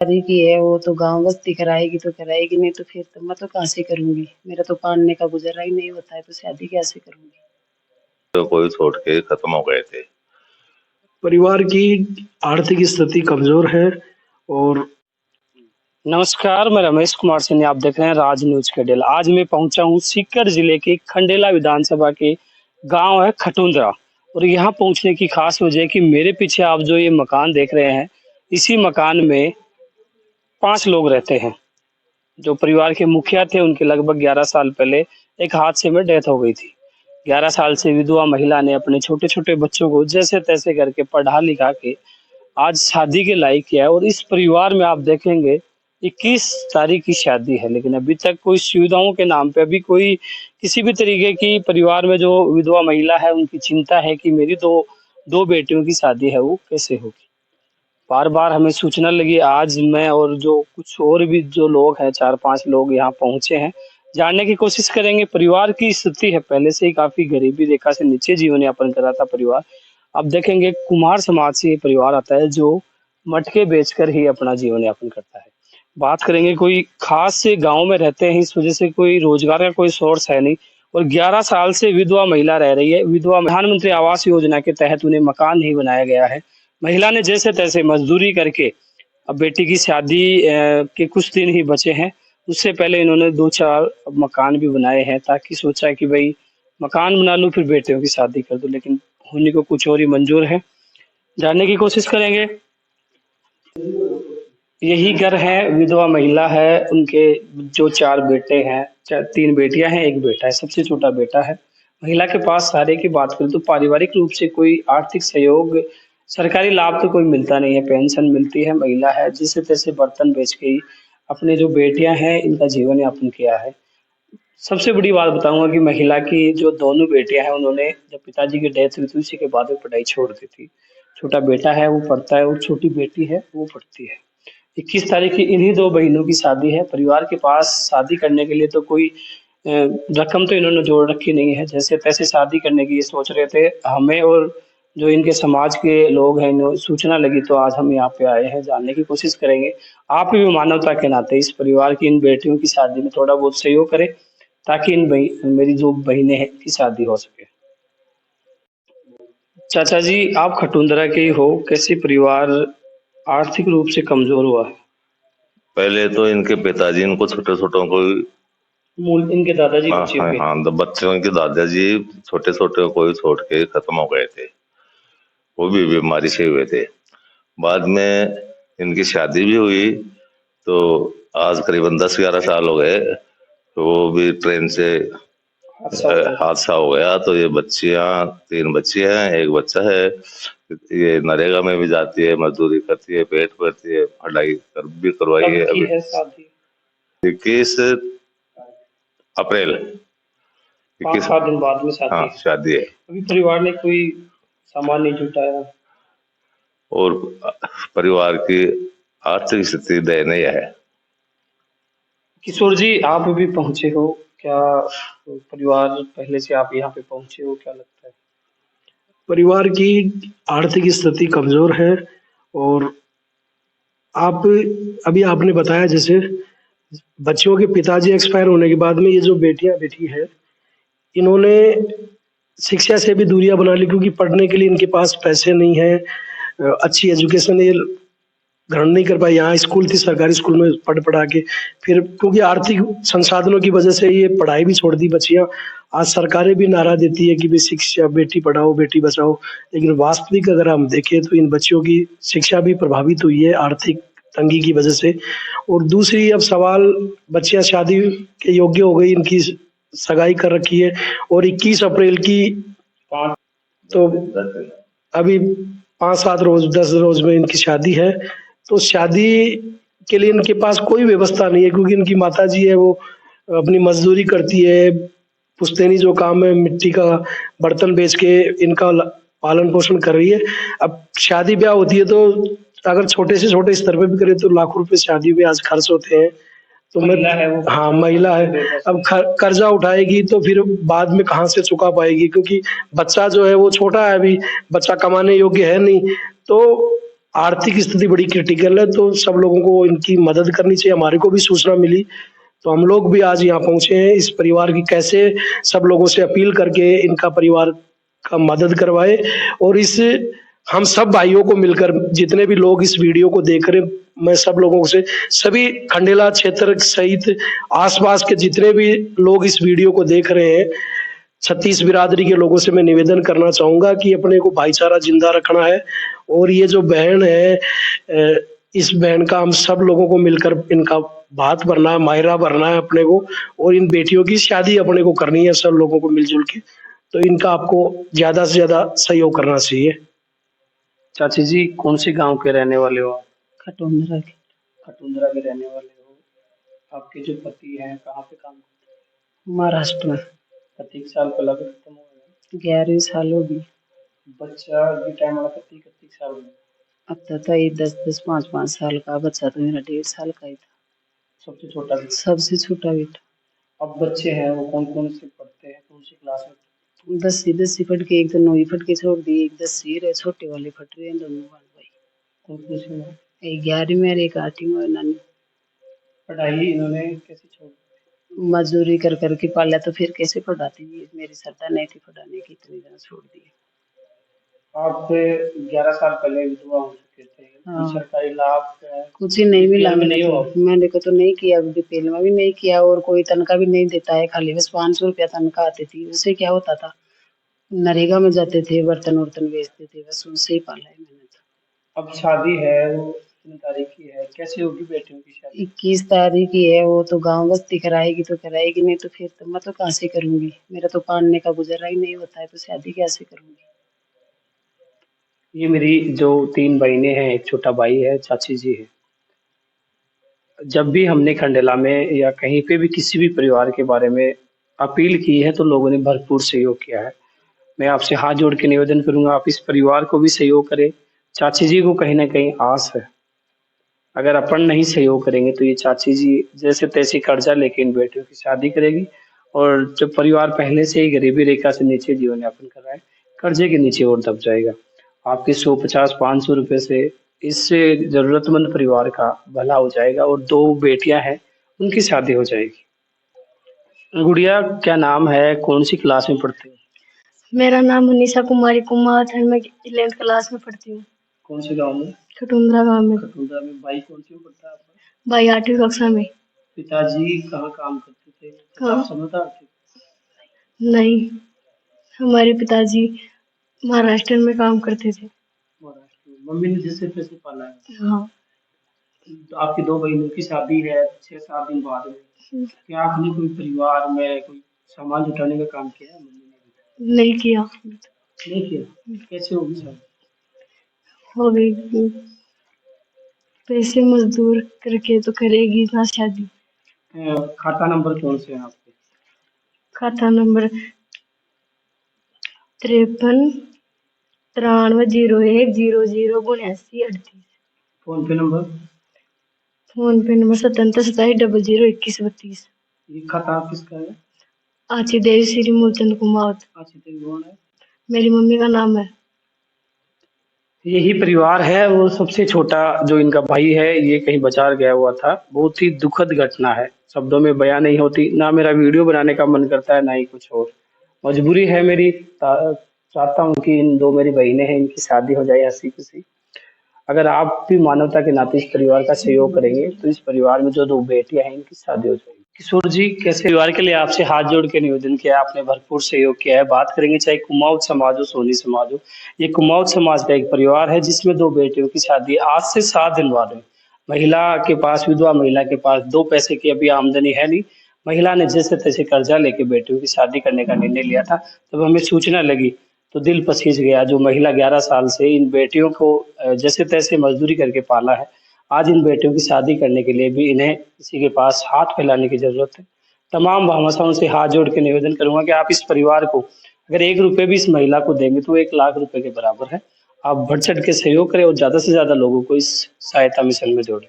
शादी की है वो तो गाँव बस्ती कराएगी तो कराएगी, नहीं तो फिर तो मैं तो कहाँ से करूँगी? मेरा तो पालने का गुज़ारा ही नहीं होता है तो शादी कैसे करूँगी? तो कोई छोड़ के खत्म हो गए थे। परिवार की आर्थिक स्थिति कमजोर है और नमस्कार, मैं रमेश कुमार सिन्हा। आप देख रहे हैं राज न्यूज के डेल। आज मैं पहुंचा हूं सीकर जिले के खंडेला विधानसभा के गांव है खटुंदरा। और यहां पहुंचने की खास वजह है कि मेरे पीछे आप जो ये मकान देख रहे हैं, इसी मकान में 5 लोग रहते हैं। जो परिवार के मुखिया थे उनके लगभग 11 साल पहले एक हादसे में डेथ हो गई थी। 11 साल से विधवा महिला ने अपने छोटे छोटे बच्चों को जैसे तैसे करके पढ़ा लिखा के आज शादी के लायक किया है। और इस परिवार में आप देखेंगे 21 तारीख की शादी है, लेकिन अभी तक कोई सुविधाओं के नाम पे अभी कोई किसी भी तरीके की परिवार में जो विधवा महिला है उनकी चिंता है कि मेरी दो दो बेटियों की शादी है वो कैसे होगी। बार बार हमें सूचना लगी। आज मैं और जो कुछ और भी जो लोग हैं 4-5 लोग यहाँ पहुंचे हैं, जानने की कोशिश करेंगे। परिवार की स्थिति है पहले से ही काफी गरीबी रेखा से नीचे जीवन यापन कर रहा था परिवार। अब देखेंगे कुम्हार समाज से ये परिवार आता है जो मटके बेचकर ही अपना जीवन यापन करता है। बात करेंगे, कोई खास से गांव में रहते हैं, इस वजह से कोई रोजगार का कोई सोर्स है नहीं। और 11 साल से विधवा महिला रह रही है। विधवा प्रधानमंत्री आवास योजना के तहत उन्हें मकान नहीं बनाया गया है। महिला ने जैसे तैसे मजदूरी करके अब बेटी की शादी के कुछ दिन ही बचे हैं, उससे पहले इन्होंने 2-4 मकान भी बनाए हैं, ताकि सोचा कि भाई मकान बना लूं फिर बेटियों की शादी कर दूं, लेकिन होने को कुछ और ही मंजूर है। जानने की कोशिश करेंगे। यही घर है, विधवा महिला है, उनके जो 4 बेटे हैं, 3 बेटियां हैं, 1 बेटा है, सबसे छोटा बेटा है। महिला के पास सारे की बात करें तो पारिवारिक रूप से कोई आर्थिक सहयोग, सरकारी लाभ तो कोई मिलता नहीं है। पेंशन मिलती है। महिला है जिससे तैसे बर्तन बेच के ही अपने जो बेटियां हैं इनका जीवन यापन किया है। सबसे बड़ी बात बताऊंगा कि महिला की जो दोनों बेटियां हैं, उन्होंने जब पिताजी की डेथ हुई थी उसी के बाद में पढ़ाई छोड़ दी थी। छोटा बेटा है वो पढ़ता है और छोटी बेटी है वो पढ़ती है। 21 तारीख की इन्हीं 2 बहनों की शादी है। परिवार के पास शादी करने के लिए तो कोई रकम तो इन्होंने जोड़ रखी नहीं है। जैसे तैसे शादी करने की ये सोच रहे थे। हमें और जो इनके समाज के लोग हैं, इन्हें सूचना लगी तो आज हम यहाँ पे आए हैं। जानने की कोशिश करेंगे। आप भी मानवता के नाते इस परिवार की इन बेटियों की शादी में थोड़ा बहुत सहयोग करें, ताकि मेरी जो बहनें हैं की शादी हो सके। चाचा जी, आप खटुंदरा के ही हो, कैसे परिवार आर्थिक रूप से कमजोर हुआ है? पहले तो इनके पिताजी इनको छोटे छोटों को मूल इनके दादाजी हाँ बच्चे हाँ हुए। हाँ, तो बच्चों के दादाजी छोटे छोटे को ही छोड़ के खत्म हो गए थे। वो भी बीमारी से हुए थे। बाद में इनकी शादी भी हुई तो आज करीबन 10-11 साल हो गए। तो वो भी ट्रेन से हादसा हो गया। तो ये बच्चियां 3 बच्ची हैं, 1 बच्चा है। ये नरेगा में भी जाती है, मजदूरी करती है, पेट भरती है, पढ़ाई भी करवाई है। कब की अभी है शादी? 21 अप्रैल 21 5-7 दिन बाद में शादी हाँ है। शादी है। अभी परिवार ने कोई सामान नहीं जुटाया। और परिवार की आर्थिक स्थिति दयनीय है। किशोर जी, आप भी पहुंचे हो क्या? परिवार पहले से आप यहाँ पे पहुंचे हो, क्या लगता है? परिवार की आर्थिक स्थिति कमजोर है और आप अभी आपने बताया जैसे बच्चियों के पिताजी एक्सपायर होने के बाद में ये जो बेटियां बेटी है, इन्होंने शिक्षा से भी दूरियां बना ली क्योंकि पढ़ने के लिए इनके पास पैसे नहीं है। अच्छी एजुकेशन ये ग्रहण नहीं कर पाई। यहाँ स्कूल थी, सरकारी स्कूल में पढ़ पढ़ा के फिर क्योंकि आर्थिक संसाधनों की वजह से ये पढ़ाई भी छोड़ दी बच्चियां। आज सरकारें भी नारा देती है कि भाई शिक्षा, बेटी पढ़ाओ बेटी बचाओ, लेकिन वास्तविक अगर हम देखें तो इन बच्चियों की शिक्षा भी प्रभावित हुई है आर्थिक तंगी की वजह से। और दूसरी अब सवाल, बच्चियां शादी के योग्य हो गई, इनकी सगाई कर रखी है और 21 अप्रैल की तो अभी 5-7 रोज 10 रोज में इनकी शादी है। तो शादी के लिए इनके पास कोई व्यवस्था नहीं है क्योंकि इनकी माताजी है वो अपनी मजदूरी करती है। पुश्तैनी जो काम है, मिट्टी का बर्तन बेच के इनका पालन पोषण कर रही है। अब शादी ब्याह होती है तो अगर छोटे से छोटे स्तर पे भी करें तो लाखों रुपए शादी में आज खर्च होते हैं। तो महिला है वो। हाँ महिला है। अब कर्जा उठाएगी तो फिर बाद में कहाँ से चुका पाएगी क्योंकि बच्चा जो है वो छोटा है, अभी बच्चा कमाने योग्य है नहीं। तो आर्थिक स्थिति बड़ी क्रिटिकल है, तो सब लोगों को इनकी मदद करनी चाहिए। हमारे को भी सूचना मिली, तो हम लोग भी आज यहाँ पहुंचे हैं इस परिवार की कैसे सब लोगों से अपील करके इनका परिवार का मदद करवाए। और इस हम सब भाइयों को मिलकर, जितने भी लोग इस वीडियो को देख रहे हैं, मैं सब लोगों से, सभी खंडेला क्षेत्र सहित आसपास के जितने भी लोग इस वीडियो को देख रहे हैं, छत्तीस बिरादरी के लोगों से मैं निवेदन करना चाहूंगा कि अपने को भाईचारा जिंदा रखना है। और ये जो बहन है, इस बहन का हम सब लोगों को मिलकर इनका भात भरना है, मायरा भरना है अपने को, और इन बेटियों की शादी अपने को करनी है सब लोगों को मिलजुल के। तो इनका आपको ज्यादा से ज्यादा सहयोग करना चाहिए। चाची जी, कौन से गांव के रहने वाले हो आप? खटुंद्रा के। खटुंद्रा के रहने वाले हो। आपके जो पति हैं कहाँ पे काम करते महाराष्ट्र में। हैं? पति के साल पहले खत्म हो गया। 11वीं साल होगी। बच्चा भी टाइम वाला पति कितने साल में? अब तो ये 10-10, 5-5 साल का बच्चा, तो मेरा 1.5 साल का ही था। सबसे छोटा भी? सबसे छोटा बेटा। अब बच्चे हैं वो कौन कौन से पढ़ते हैं, कौन सी क्लास में? 10वीं फट के, एक तो 9वीं फट के छोड़ दी, एक 10वीं है, छोटे वाले फट रहे हैं दोनों भाई। कौन कौन सी में? एक 11वीं में और एक 8वीं में। नानी पढ़ाई इन्होंने कैसे छोड़ दी? मजदूरी कर करके पाला, तो फिर कैसे पढ़ाती थी, मेरी श्रद्धा नहीं थी पढ़ाने की, इतनी दिन छोड़ दी। आप 11 साल पहले विधवा हो चुके थे। हाँ। सरकारी लाभ क्या है? कुछ ही नहीं मिला। में नहीं हुआ? मैंने को तो नहीं किया, बीपीएल में भी नहीं किया, और कोई तनख्वाह भी नहीं देता है, खाली बस 500 रुपया तनख्वाह आती थी। उससे क्या होता था, नरेगा में जाते थे, बर्तन वर्तन बेचते थे, बस उनसे ही पाला है मैंने तो। अब शादी है वो कितनी तारीख की है, कैसे होगी बेटियों की शादी? 21 तारीख की है। वो तो गांव बस्ती कराएगी तो कराएगी, नहीं तो फिर तो मैं तो कहाँ से करूंगी, मेरा तो पालने का गुजारा ही नहीं होता है, तो शादी कैसे करूंगी। ये मेरी जो 3 बहनें हैं, एक छोटा भाई है, चाची जी है। जब भी हमने खंडेला में या कहीं पे भी किसी भी परिवार के बारे में अपील की है तो लोगों ने भरपूर सहयोग किया है। मैं आपसे हाथ जोड़ के निवेदन करूंगा, आप इस परिवार को भी सहयोग करें। चाची जी को कहीं ना कहीं आस है, अगर अपन नहीं सहयोग करेंगे तो ये चाची जी जैसे तैसे कर्जा लेके इन बेटियों की शादी करेगी, और जब परिवार पहले से ही गरीबी रेखा से नीचे जीवन यापन कर रहा है, कर्जे के नीचे और दब जाएगा। आपके 150-500 रुपए से इससे जरूरतमंद परिवार का भला हो जाएगा, और 2 बेटियां हैं उनकी शादी हो जाएगी। गुड़िया, क्या नाम है, कौन सी क्लास में पढ़ती है? मेरा नाम मनीषा कुमारी कुमार है, मैं 11th क्लास में पढ़ती हूँ। कौन से गांव में? खटुंद्रा गांव में। खटुंद्रा में। भाई कौन सी में पढ़ता है आपका? भाई 8वीं कक्षा में। पिताजी कहाँ काम करते थे? कहाँ? आप समझदार थे? नहीं, हमारे पिताजी महाराष्ट्र में काम करते थे। महाराष्ट्र में। मम्मी ने जिससे पैसे पाला है। हाँ। तो आपकी 2 बहनों की शादी है 6-7 दिन बाद में, क्या आपने कोई परिवार में कोई सामान जुटाने का काम किया है? मम्मी ने नहीं किया। नहीं किया। कैसे होगी शादी? हो गई, पैसे मजदूर करके तो करेगी ना शादी। खाता नंबर कौन से हैं आपके? खाता नंबर 53 93 01 00 79 38। फोन पे नंबर? फोन पे नंबर 77 27 00 21 32। ये खाता किसका है? आची देवी श्री मूलचंद कुमावत। अच्छा, तो कौन है? मेरी मम्मी का नाम है। यही परिवार है। वो सबसे छोटा जो इनका भाई है, ये कहीं बाजार गया हुआ था। बहुत ही दुखद घटना है, शब्दों में बयां नहीं होती। ना मेरा वीडियो बनाने का मन करता है, ना ही कुछ और। मजबूरी है मेरी, चाहता हूँ कि इन 2 मेरी बहनें हैं, इनकी शादी हो जाए हंसी खुशी। अगर आप भी मानवता के नाते इस परिवार का सहयोग करेंगे तो इस परिवार में जो 2 बेटियां हैं इनकी शादी हो जाएगी। किशोर जी, कैसे परिवार के लिए आपसे हाथ जोड़ के निवेदन किया, आपने भरपूर सहयोग किया है। बात करेंगे चाहे कुमाऊं समाज हो, सोनी समाज हो। ये कुमाऊं समाज का एक परिवार है जिसमें 2 बेटियों की शादी आज से 7 दिन बाद हुई। महिला के पास, विधवा महिला के पास 2 पैसे की अभी आमदनी है नहीं। महिला ने जैसे तैसे कर्जा लेके बेटियों की शादी करने का निर्णय लिया था। तब हमें सूचना लगी तो दिल पसीज गया। जो महिला 11 साल से इन बेटियों को जैसे तैसे मजदूरी करके पाला है, आज इन बेटियों की शादी करने के लिए भी इन्हें किसी के पास हाथ फैलाने की जरूरत है। तमाम भामाशाहों से हाथ जोड़ के निवेदन करूंगा कि आप इस परिवार को अगर 1 रुपये भी इस महिला को देंगे तो 1 लाख रुपए के बराबर है। आप बढ़ चढ़ के सहयोग करें और ज्यादा से ज्यादा लोगों को इस सहायता मिशन में जोड़ें।